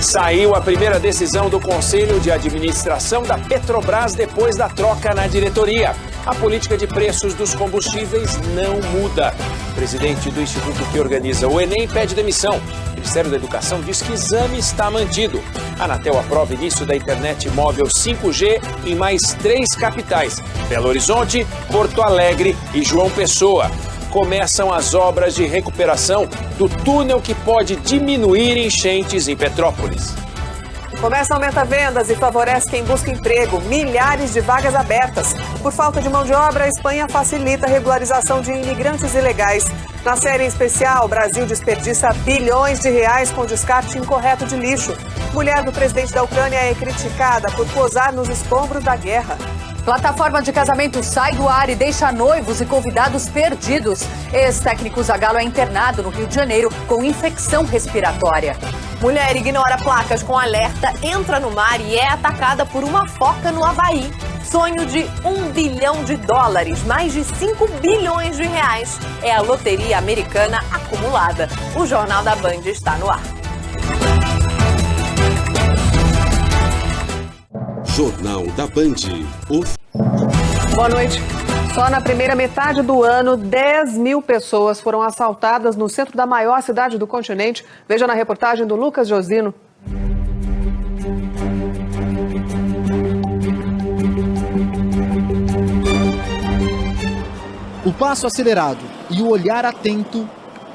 Saiu a primeira decisão do Conselho de Administração da Petrobras depois da troca na diretoria. A política de preços dos combustíveis não muda. O presidente do instituto que organiza o Enem pede demissão. O Ministério da Educação diz que exame está mantido. A Anatel aprova início da internet móvel 5G em mais 3 capitais: Belo Horizonte, Porto Alegre e João Pessoa. Começam as obras de recuperação do túnel que pode diminuir enchentes em Petrópolis. Comércio aumenta vendas e favorece quem busca emprego. Milhares de vagas abertas. Por falta de mão de obra, a Espanha facilita a regularização de imigrantes ilegais. Na série especial, o Brasil desperdiça bilhões de reais com descarte incorreto de lixo. Mulher do presidente da Ucrânia é criticada por posar nos escombros da guerra. Plataforma de casamento sai do ar e deixa noivos e convidados perdidos. Ex-técnico Zagallo é internado no Rio de Janeiro com infecção respiratória. Mulher ignora placas com alerta, entra no mar e é atacada por uma foca no Havaí. Sonho de $1 bilhão, mais de 5 bilhões de reais. É a loteria americana acumulada. O Jornal da Band está no ar. Jornal da Band. Boa noite. Só na primeira metade do ano, 10 mil pessoas foram assaltadas no centro da maior cidade do continente. Veja na reportagem do Lucas Josino. O passo acelerado e o olhar atento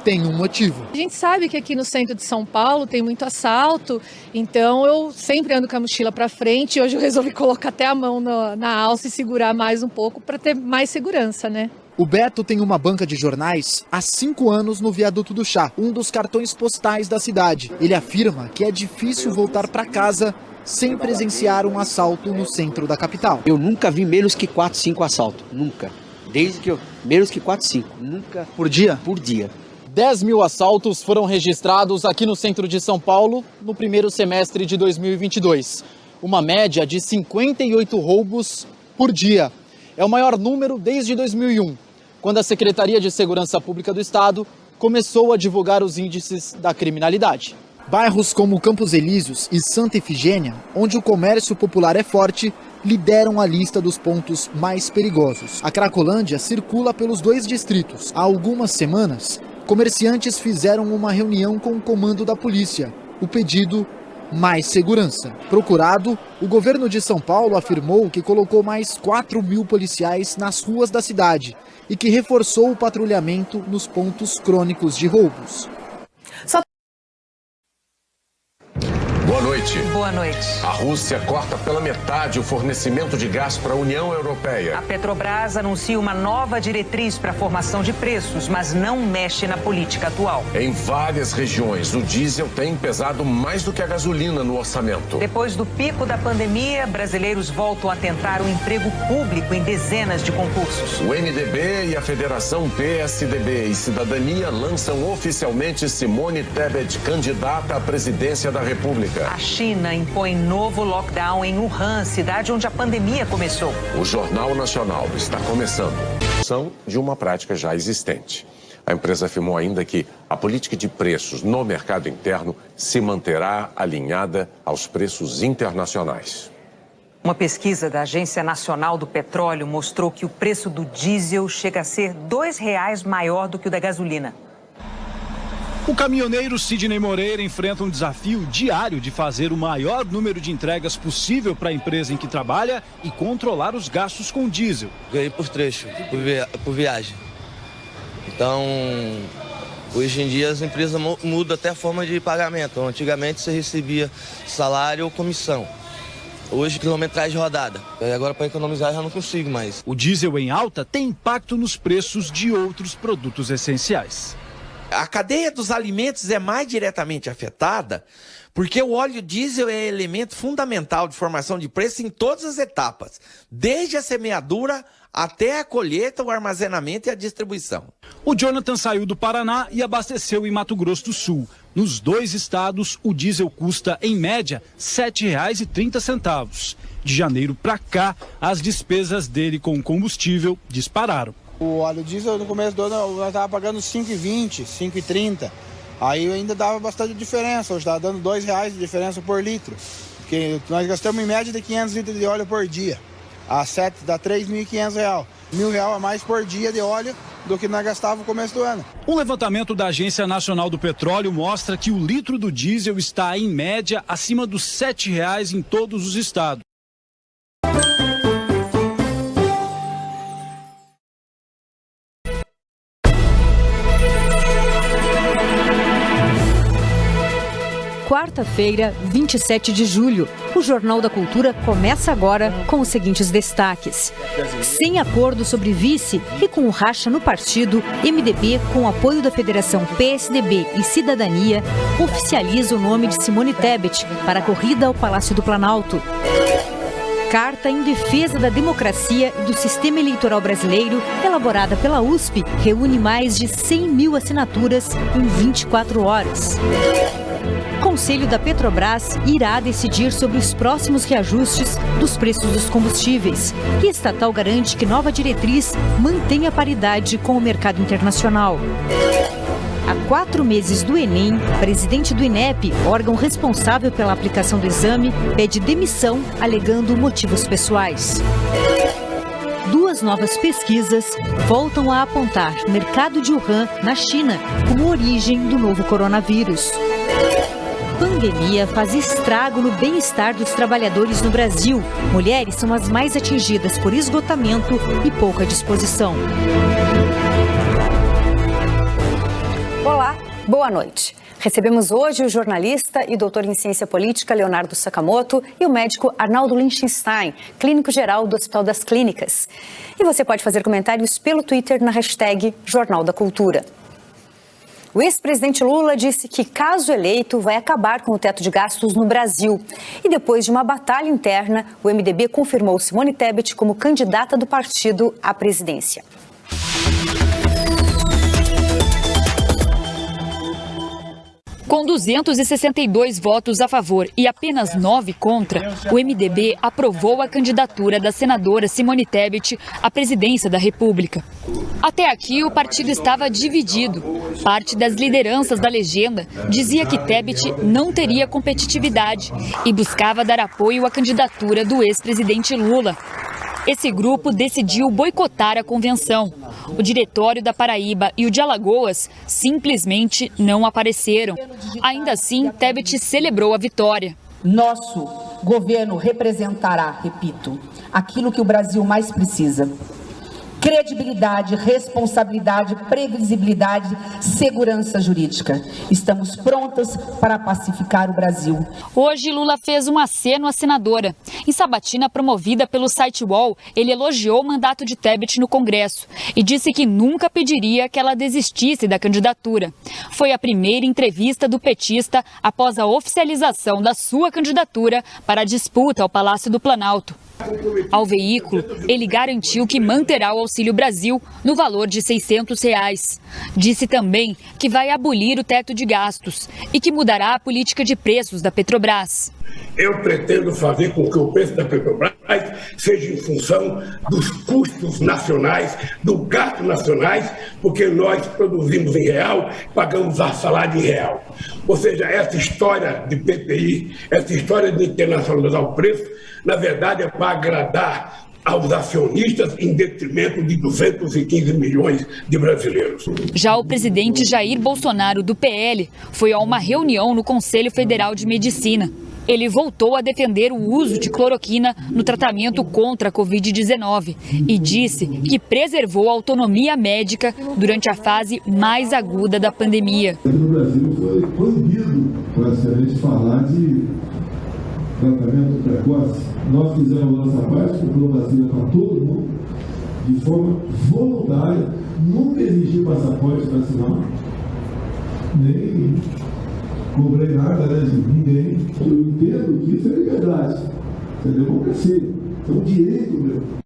tem um motivo. A gente sabe que aqui no centro de São Paulo tem muito assalto, então eu sempre ando com a mochila para frente. Hoje eu resolvi colocar até a mão na alça e segurar mais um pouco para ter mais segurança, né? O Beto tem uma banca de jornais há 5 anos no Viaduto do Chá, um dos cartões postais da cidade. Ele afirma que é difícil voltar para casa sem presenciar um assalto no centro da capital. Eu nunca vi menos que 4, 5 assaltos, nunca. Desde que menos que 4, 5, nunca. Por dia? Por dia. 10 mil assaltos foram registrados aqui no centro de São Paulo no primeiro semestre de 2022. Uma média de 58 roubos por dia. É o maior número desde 2001, quando a Secretaria de Segurança Pública do Estado começou a divulgar os índices da criminalidade. Bairros como Campos Elíseos e Santa Efigênia, onde o comércio popular é forte, lideram a lista dos pontos mais perigosos. A Cracolândia circula pelos 2 distritos. Há algumas semanas, comerciantes fizeram uma reunião com o comando da polícia. O pedido: mais segurança. Procurado, o governo de São Paulo afirmou que colocou mais 4 mil policiais nas ruas da cidade e que reforçou o patrulhamento nos pontos crônicos de roubos. Boa noite. Boa noite. A Rússia corta pela metade o fornecimento de gás para a União Europeia. A Petrobras anuncia uma nova diretriz para a formação de preços, mas não mexe na política atual. Em várias regiões, o diesel tem pesado mais do que a gasolina no orçamento. Depois do pico da pandemia, brasileiros voltam a tentar o emprego público em dezenas de concursos. O MDB e a Federação PSDB e Cidadania lançam oficialmente Simone Tebet candidata à presidência da República. A China impõe novo lockdown em Wuhan, cidade onde a pandemia começou. O Jornal Nacional está começando. São de uma prática já existente. A empresa afirmou ainda que a política de preços no mercado interno se manterá alinhada aos preços internacionais. Uma pesquisa da Agência Nacional do Petróleo mostrou que o preço do diesel chega a ser R$2 maior do que o da gasolina. O caminhoneiro Sidney Moreira enfrenta um desafio diário de fazer o maior número de entregas possível para a empresa em que trabalha e controlar os gastos com diesel. Ganhei por trecho, por viagem. Então, hoje em dia as empresas mudam até a forma de pagamento. Antigamente você recebia salário ou comissão. Hoje, quilometragem rodada. Agora, para economizar, já não consigo mais. O diesel em alta tem impacto nos preços de outros produtos essenciais. A cadeia dos alimentos é mais diretamente afetada porque o óleo diesel é elemento fundamental de formação de preço em todas as etapas, desde a semeadura até a colheita, o armazenamento e a distribuição. O Jonathan saiu do Paraná e abasteceu em Mato Grosso do Sul. Nos 2 estados, o diesel custa, em média, R$ 7,30. De janeiro para cá, as despesas dele com combustível dispararam. O óleo diesel no começo do ano nós estávamos pagando R$ 5,20, R$ 5,30. Aí ainda dava bastante diferença, hoje está dando R$2 de diferença por litro. Porque nós gastamos em média de 500 litros de óleo por dia. A 7 dá R$3.500. R$1.000 a mais por dia de óleo do que nós gastávamos no começo do ano. Um levantamento da Agência Nacional do Petróleo mostra que o litro do diesel está, em média, acima dos R$7 em todos os estados. Quarta-feira, 27 de julho. O Jornal da Cultura começa agora com os seguintes destaques. Sem acordo sobre vice e com o racha no partido, MDB, com o apoio da Federação PSDB e Cidadania, oficializa o nome de Simone Tebet para a corrida ao Palácio do Planalto. Carta em defesa da democracia e do sistema eleitoral brasileiro, elaborada pela USP, reúne mais de 100 mil assinaturas em 24 horas. Conselho da Petrobras irá decidir sobre os próximos reajustes dos preços dos combustíveis. E estatal garante que nova diretriz mantenha paridade com o mercado internacional. Há 4 meses do Enem, presidente do INEP, órgão responsável pela aplicação do exame, pede demissão alegando motivos pessoais. 2 novas pesquisas voltam a apontar o mercado de Wuhan, na China, como origem do novo coronavírus. Pandemia faz estrago no bem-estar dos trabalhadores no Brasil. Mulheres são as mais atingidas por esgotamento e pouca disposição. Olá, boa noite. Recebemos hoje o jornalista e doutor em ciência política Leonardo Sakamoto e o médico Arnaldo Lichtenstein, clínico-geral do Hospital das Clínicas. E você pode fazer comentários pelo Twitter na hashtag Jornal da Cultura. O ex-presidente Lula disse que, caso eleito, vai acabar com o teto de gastos no Brasil. E depois de uma batalha interna, o MDB confirmou Simone Tebet como candidata do partido à presidência. Com 262 votos a favor e apenas 9 contra, o MDB aprovou a candidatura da senadora Simone Tebet à presidência da República. Até aqui, o partido estava dividido. Parte das lideranças da legenda dizia que Tebet não teria competitividade e buscava dar apoio à candidatura do ex-presidente Lula. Esse grupo decidiu boicotar a convenção. O Diretório da Paraíba e o de Alagoas simplesmente não apareceram. Ainda assim, Tebet celebrou a vitória. Nosso governo representará, repito, aquilo que o Brasil mais precisa: credibilidade, responsabilidade, previsibilidade, segurança jurídica. Estamos prontas para pacificar o Brasil. Hoje, Lula fez um aceno à senadora. Em sabatina promovida pelo site UOL, ele elogiou o mandato de Tebet no Congresso e disse que nunca pediria que ela desistisse da candidatura. Foi a primeira entrevista do petista após a oficialização da sua candidatura para a disputa ao Palácio do Planalto. Ao veículo, ele garantiu que manterá o Auxílio Brasil no valor de R$600. Disse também que vai abolir o teto de gastos e que mudará a política de preços da Petrobras. Eu pretendo fazer com que o preço da Petrobras seja em função dos custos nacionais, do gasto nacionais, porque nós produzimos em real, pagamos a salário em real. Ou seja, essa história de PPI, essa história de internacionalizar o preço, na verdade é para agradar aos acionistas em detrimento de 215 milhões de brasileiros. Já o presidente Jair Bolsonaro, do PL, foi a uma reunião no Conselho Federal de Medicina. Ele voltou a defender o uso de cloroquina no tratamento contra a Covid-19 e disse que preservou a autonomia médica durante a fase mais aguda da pandemia. No Brasil foi proibido praticamente falar de tratamento precoce. Nós fizemos a nossa parte, comprou vacina para todo mundo, de forma voluntária, nunca exigiu passaporte vacinal, nem cobrei nada, né, de ninguém. Eu entendo que isso é liberdade, isso é democracia, isso é um direito meu.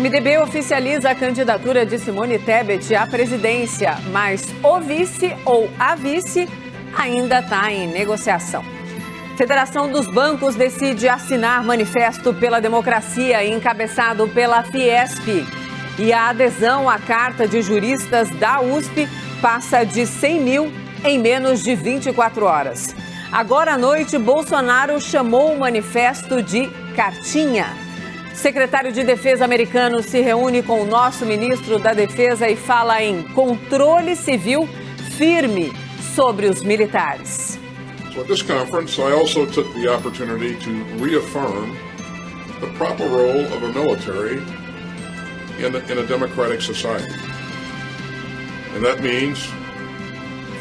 MDB oficializa a candidatura de Simone Tebet à presidência, mas o vice ou a vice ainda está em negociação. Federação dos Bancos decide assinar manifesto pela democracia encabeçado pela Fiesp. E a adesão à carta de juristas da USP passa de 100 mil em menos de 24 horas. Agora à noite, Bolsonaro chamou o manifesto de cartinha. Secretário de Defesa americano se reúne com o nosso ministro da Defesa e fala em controle civil firme sobre os militares. So at this conference, I also took the opportunity to reaffirm the proper role of a military in a democratic society. And that means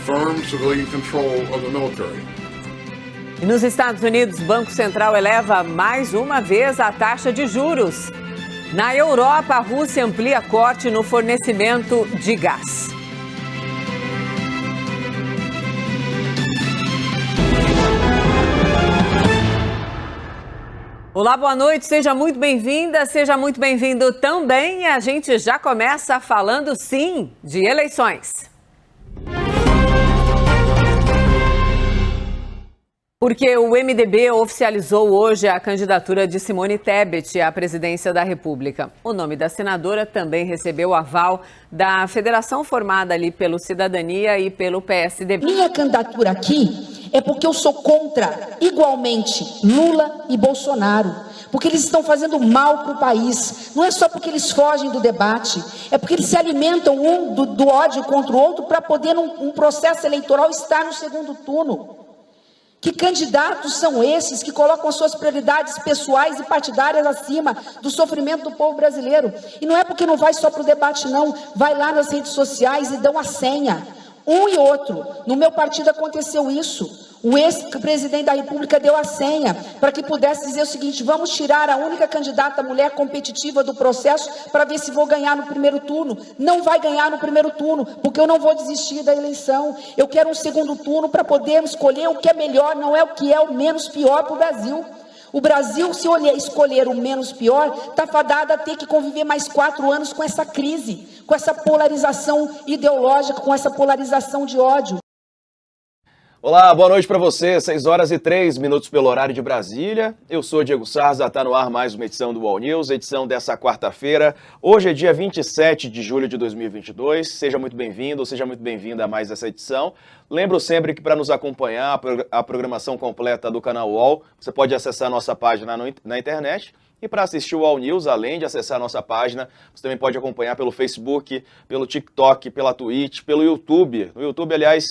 firm civilian control of the military. E nos Estados Unidos, o Banco Central eleva mais uma vez a taxa de juros. Na Europa, a Rússia amplia corte no fornecimento de gás. Olá, boa noite, seja muito bem-vinda, seja muito bem-vindo também. E a gente já começa falando, sim, de eleições. Porque o MDB oficializou hoje a candidatura de Simone Tebet à presidência da República. O nome da senadora também recebeu o aval da federação formada ali pelo Cidadania e pelo PSDB. Minha candidatura aqui é porque eu sou contra, igualmente, Lula e Bolsonaro. Porque eles estão fazendo mal para o país. Não é só porque eles fogem do debate, é porque eles se alimentam um do ódio contra o outro para poder, num processo eleitoral, estar no segundo turno. Que candidatos são esses que colocam as suas prioridades pessoais e partidárias acima do sofrimento do povo brasileiro? E não é porque não vai só para o debate, não. Vai lá nas redes sociais e dão a senha. Um e outro. No meu partido aconteceu isso. O ex-presidente da República deu a senha para que pudesse dizer o seguinte: vamos tirar a única candidata mulher competitiva do processo para ver se vou ganhar no primeiro turno. Não vai ganhar no primeiro turno, porque eu não vou desistir da eleição. Eu quero um segundo turno para poder escolher o que é melhor, não é o que é o menos pior para o Brasil. O Brasil, se escolher o menos pior, está fadado a ter que conviver mais 4 anos com essa crise, com essa polarização ideológica, com essa polarização de ódio. Olá, boa noite para você, 6h03 pelo horário de Brasília. Eu sou Diego Sarza, está no ar mais uma edição do UOL News, edição dessa quarta-feira. Hoje é dia 27 de julho de 2022, seja muito bem-vindo, seja muito bem-vinda a mais essa edição. Lembro sempre que para nos acompanhar a programação completa do canal UOL, você pode acessar a nossa página na internet. E para assistir o UOL News, além de acessar a nossa página, você também pode acompanhar pelo Facebook, pelo TikTok, pela Twitch, pelo YouTube. No YouTube, aliás,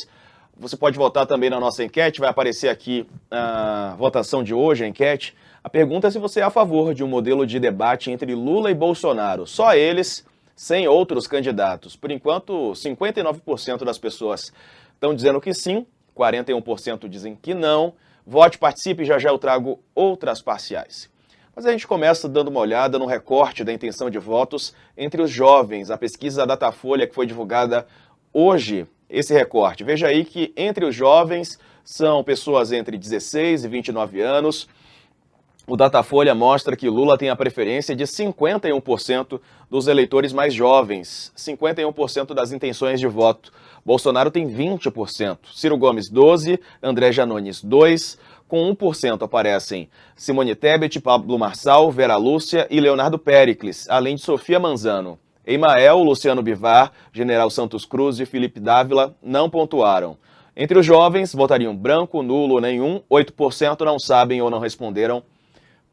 você pode votar também na nossa enquete, vai aparecer aqui a votação de hoje, a enquete. A pergunta é se você é a favor de um modelo de debate entre Lula e Bolsonaro. Só eles, sem outros candidatos. Por enquanto, 59% das pessoas estão dizendo que sim, 41% dizem que não. Vote, participe, já já eu trago outras parciais. Mas a gente começa dando uma olhada no recorte da intenção de votos entre os jovens. A pesquisa Datafolha que foi divulgada hoje, esse recorte. Veja aí que entre os jovens são pessoas entre 16 e 29 anos. O Datafolha mostra que Lula tem a preferência de 51% dos eleitores mais jovens, 51% das intenções de voto. Bolsonaro tem 20%, Ciro Gomes 12%, André Janones 2%, com 1% aparecem Simone Tebet, Pablo Marçal, Vera Lúcia e Leonardo Péricles, além de Sofia Manzano. Emael, Luciano Bivar, General Santos Cruz e Felipe Dávila não pontuaram. Entre os jovens, votariam branco, nulo ou nenhum, 8% não sabem ou não responderam,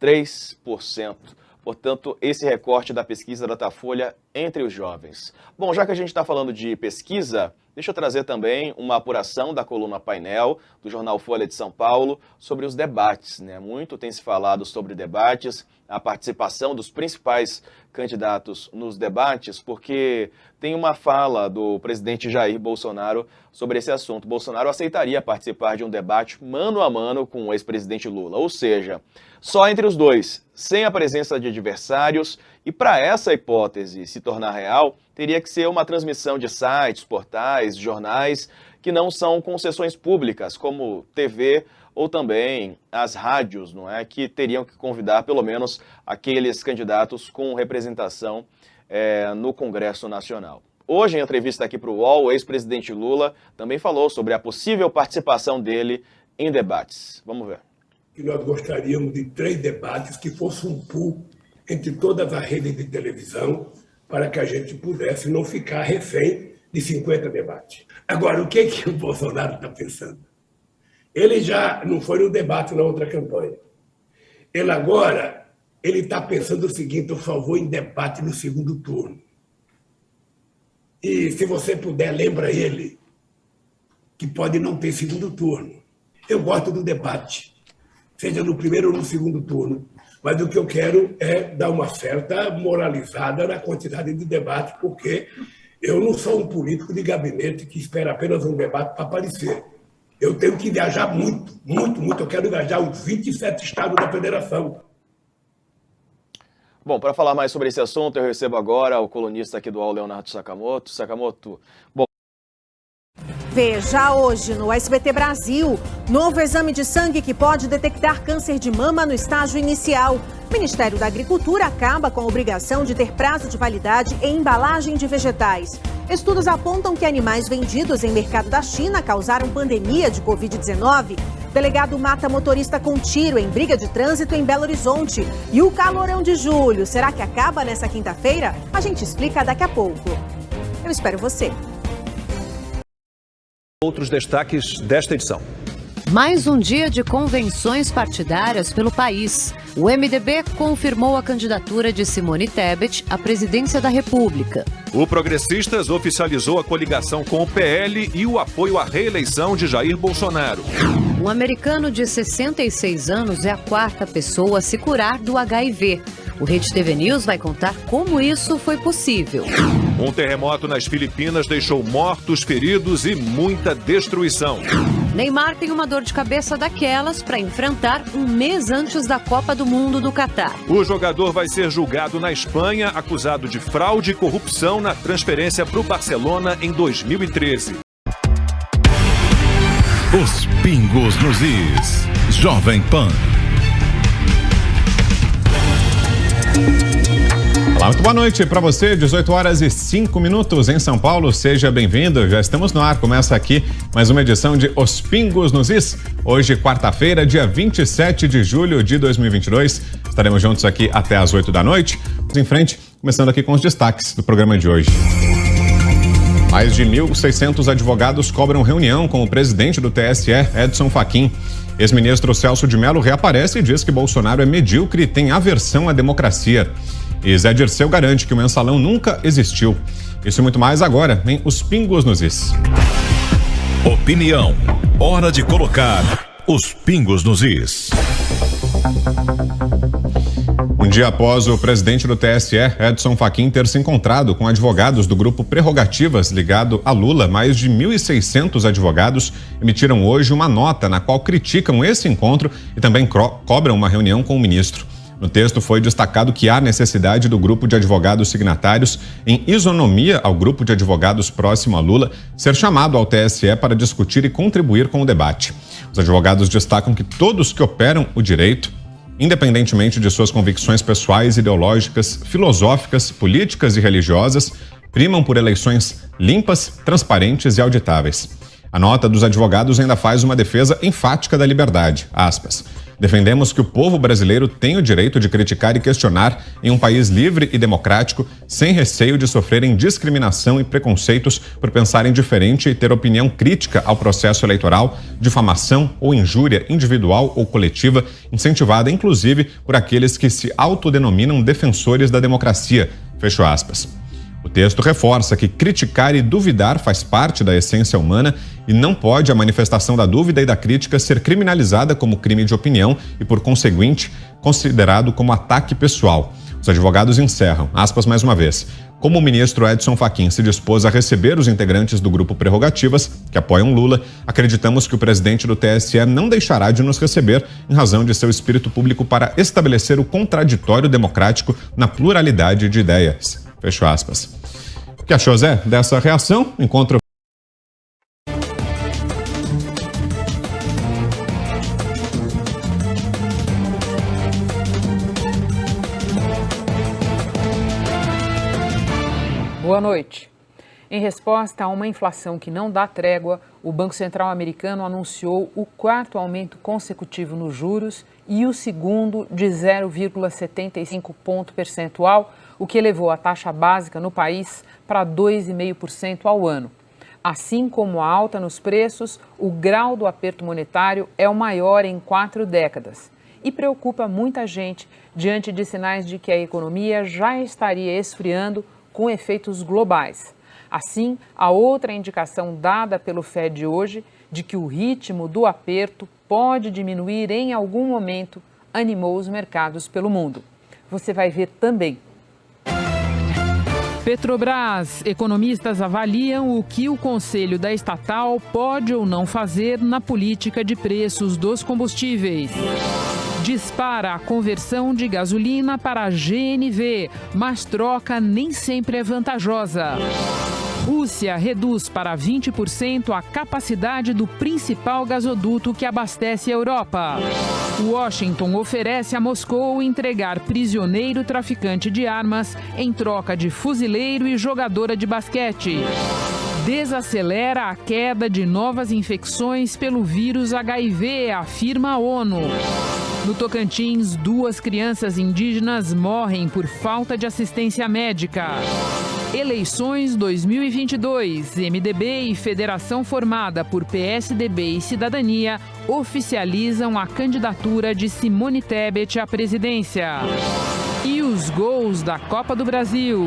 3%. Portanto, esse recorte da pesquisa Datafolha entre os jovens. Bom, já que a gente está falando de pesquisa, deixa eu trazer também uma apuração da coluna Painel, do jornal Folha de São Paulo, sobre os debates, né? Muito tem se falado sobre debates, a participação dos principais candidatos nos debates, porque tem uma fala do presidente Jair Bolsonaro sobre esse assunto. Bolsonaro aceitaria participar de um debate mano a mano com o ex-presidente Lula, ou seja, só entre os dois, sem a presença de adversários, e para essa hipótese se tornar real, teria que ser uma transmissão de sites, portais, jornais, que não são concessões públicas, como TV ou também as rádios, não é? Que teriam que convidar pelo menos aqueles candidatos com representação no Congresso Nacional. Hoje, em entrevista aqui para o UOL, o ex-presidente Lula também falou sobre a possível participação dele em debates. Vamos ver. que nós gostaríamos de 3 debates que fosse um pool entre todas as redes de televisão para que a gente pudesse não ficar refém de 50 debates. Agora, o que o Bolsonaro está pensando? Ele já não foi no debate na outra campanha. Ele está pensando o seguinte: eu só vou em debate no segundo turno. E se você puder, lembra ele que pode não ter segundo turno. Eu gosto do debate, seja no primeiro ou no segundo turno, mas o que eu quero é dar uma certa moralizada na quantidade de debate, porque eu não sou um político de gabinete que espera apenas um debate para aparecer. Eu tenho que viajar muito, muito, muito. Eu quero viajar os 27 estados da federação. Bom, para falar mais sobre esse assunto, eu recebo agora o colunista aqui do UOL, Leonardo Sakamoto. Sakamoto, bom... Veja hoje no SBT Brasil, novo exame de sangue que pode detectar câncer de mama no estágio inicial. O Ministério da Agricultura acaba com a obrigação de ter prazo de validade em embalagem de vegetais. Estudos apontam que animais vendidos em mercado da China causaram pandemia de Covid-19. Delegado mata motorista com tiro em briga de trânsito em Belo Horizonte. E o calorão de julho, será que acaba nessa quinta-feira? A gente explica daqui a pouco. Eu espero você. Outros destaques desta edição. Mais um dia de convenções partidárias pelo país. O MDB confirmou a candidatura de Simone Tebet à presidência da República. O Progressistas oficializou a coligação com o PL e o apoio à reeleição de Jair Bolsonaro. Um americano de 66 anos é a 4ª pessoa a se curar do HIV. O Rede TV News vai contar como isso foi possível. Um terremoto nas Filipinas deixou mortos, feridos e muita destruição. Neymar tem uma dor de cabeça daquelas para enfrentar um mês antes da Copa do Mundo do Catar. O jogador vai ser julgado na Espanha, acusado de fraude e corrupção na transferência para o Barcelona em 2013. Os pingos nos is. Jovem Pan. Olá, muito boa noite para você, 18h05 em São Paulo, seja bem-vindo, já estamos no ar, começa aqui mais uma edição de Os Pingos nos Is, hoje quarta-feira, dia 27 de julho de 2022, estaremos juntos aqui até às 8 da noite, vamos em frente, começando aqui com os destaques do programa de hoje. Mais de 1.600 advogados cobram reunião com o presidente do TSE, Edson Fachin. Ex-ministro Celso de Mello reaparece e diz que Bolsonaro é medíocre e tem aversão à democracia. E Zé Dirceu garante que o mensalão nunca existiu. Isso e muito mais agora em Os Pingos nos Is. Opinião. Hora de colocar os pingos nos is. Um dia após o presidente do TSE, Edson Fachin, ter se encontrado com advogados do grupo Prerrogativas ligado a Lula, mais de 1.600 advogados emitiram hoje uma nota na qual criticam esse encontro e também cobram uma reunião com o ministro. No texto foi destacado que há necessidade do grupo de advogados signatários, em isonomia ao grupo de advogados próximo a Lula, ser chamado ao TSE para discutir e contribuir com o debate. Os advogados destacam que todos que operam o direito, independentemente de suas convicções pessoais, ideológicas, filosóficas, políticas e religiosas, primam por eleições limpas, transparentes e auditáveis. A nota dos advogados ainda faz uma defesa enfática da liberdade, aspas. Defendemos que o povo brasileiro tem o direito de criticar e questionar em um país livre e democrático, sem receio de sofrerem discriminação e preconceitos por pensarem diferente e ter opinião crítica ao processo eleitoral, difamação ou injúria individual ou coletiva, incentivada inclusive por aqueles que se autodenominam defensores da democracia. Fecho aspas. O texto reforça que criticar e duvidar faz parte da essência humana e não pode a manifestação da dúvida e da crítica ser criminalizada como crime de opinião e, por conseguinte, considerado como ataque pessoal. Os advogados encerram, aspas mais uma vez, como o ministro Edson Fachin se dispôs a receber os integrantes do grupo Prerrogativas, que apoiam Lula, acreditamos que o presidente do TSE não deixará de nos receber em razão de seu espírito público para estabelecer o contraditório democrático na pluralidade de ideias. Fecho aspas. O que achou, Zé, dessa reação? Encontro. Boa noite. Em resposta a uma inflação que não dá trégua, o Banco Central americano anunciou o 4º aumento consecutivo nos juros e o 2º de 0,75 ponto percentual, o que elevou a taxa básica no país para 2,5% ao ano. Assim como a alta nos preços, o grau do aperto monetário é o maior em 4 décadas e preocupa muita gente diante de sinais de que a economia já estaria esfriando com efeitos globais. Assim, a outra indicação dada pelo FED hoje de que o ritmo do aperto pode diminuir em algum momento animou os mercados pelo mundo. Você vai ver também. Petrobras. Economistas avaliam o que o conselho da estatal pode ou não fazer na política de preços dos combustíveis. Dispara a conversão de gasolina para GNV, mas troca nem sempre é vantajosa. Rússia reduz para 20% a capacidade do principal gasoduto que abastece a Europa. Washington oferece a Moscou entregar prisioneiro traficante de armas em troca de fuzileiro e jogadora de basquete. Desacelera a queda de novas infecções pelo vírus HIV, afirma a ONU. No Tocantins, 2 crianças indígenas morrem por falta de assistência médica. Eleições 2022. MDB e federação formada por PSDB e Cidadania oficializam a candidatura de Simone Tebet à presidência. E os gols da Copa do Brasil.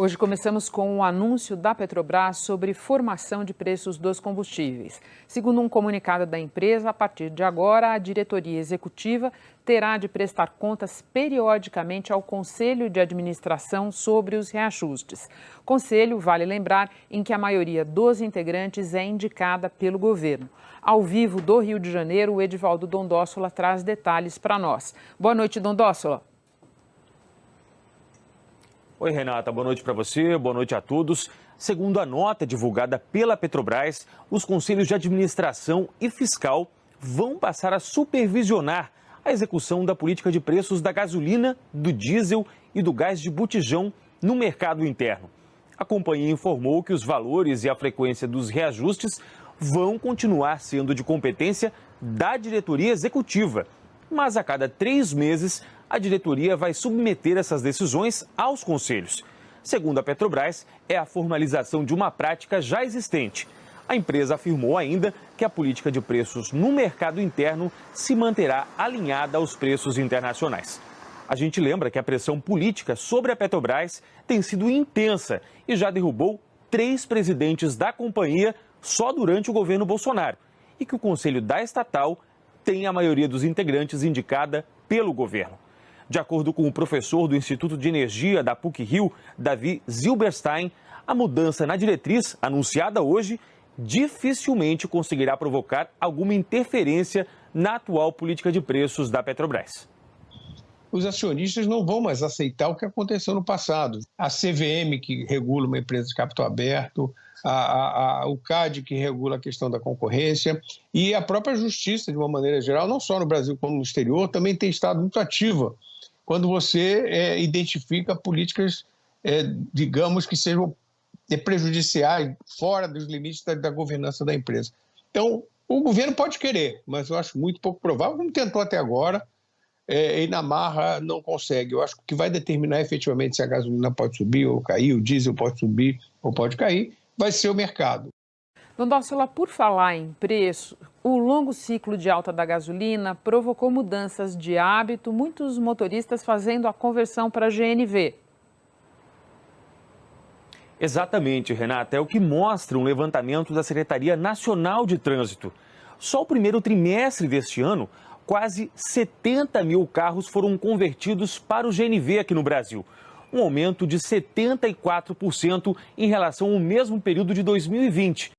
Hoje começamos com o anúncio da Petrobras sobre formação de preços dos combustíveis. Segundo um comunicado da empresa, a partir de agora, a diretoria executiva terá de prestar contas periodicamente ao Conselho de Administração sobre os reajustes. Conselho, vale lembrar, em que a maioria dos integrantes é indicada pelo governo. Ao vivo do Rio de Janeiro, o Edivaldo Dondossola traz detalhes para nós. Boa noite, Dondossola. Oi, Renata, boa noite para você, boa noite a todos. Segundo a nota divulgada pela Petrobras, os conselhos de administração e fiscal vão passar a supervisionar a execução da política de preços da gasolina, do diesel e do gás de botijão no mercado interno. A companhia informou que os valores e a frequência dos reajustes vão continuar sendo de competência da diretoria executiva, mas a cada 3 meses a diretoria vai submeter essas decisões aos conselhos. Segundo a Petrobras, é a formalização de uma prática já existente. A empresa afirmou ainda que a política de preços no mercado interno se manterá alinhada aos preços internacionais. A gente lembra que a pressão política sobre a Petrobras tem sido intensa e já derrubou 3 presidentes da companhia só durante o governo Bolsonaro, e que o conselho da estatal tem a maioria dos integrantes indicada pelo governo. De acordo com o professor do Instituto de Energia da PUC-Rio, Davi Zilberstein, a mudança na diretriz, anunciada hoje, dificilmente conseguirá provocar alguma interferência na atual política de preços da Petrobras. Os acionistas não vão mais aceitar o que aconteceu no passado. A CVM, que regula uma empresa de capital aberto, o CAD, que regula a questão da concorrência, e a própria justiça, de uma maneira geral, não só no Brasil como no exterior, também tem estado muito ativa quando você identifica políticas, digamos, que sejam prejudiciais, fora dos limites da governança da empresa. Então, o governo pode querer, mas eu acho muito pouco provável, como tentou até agora, e na marra não consegue. Eu acho que o que vai determinar efetivamente se a gasolina pode subir ou cair, o diesel pode subir ou pode cair, vai ser o mercado. Dondossola, por falar em preço, o longo ciclo de alta da gasolina provocou mudanças de hábito, muitos motoristas fazendo a conversão para GNV. Exatamente, Renata, é o que mostra um levantamento da Secretaria Nacional de Trânsito. Só o primeiro trimestre deste ano, quase 70 mil carros foram convertidos para o GNV aqui no Brasil, um aumento de 74% em relação ao mesmo período de 2020.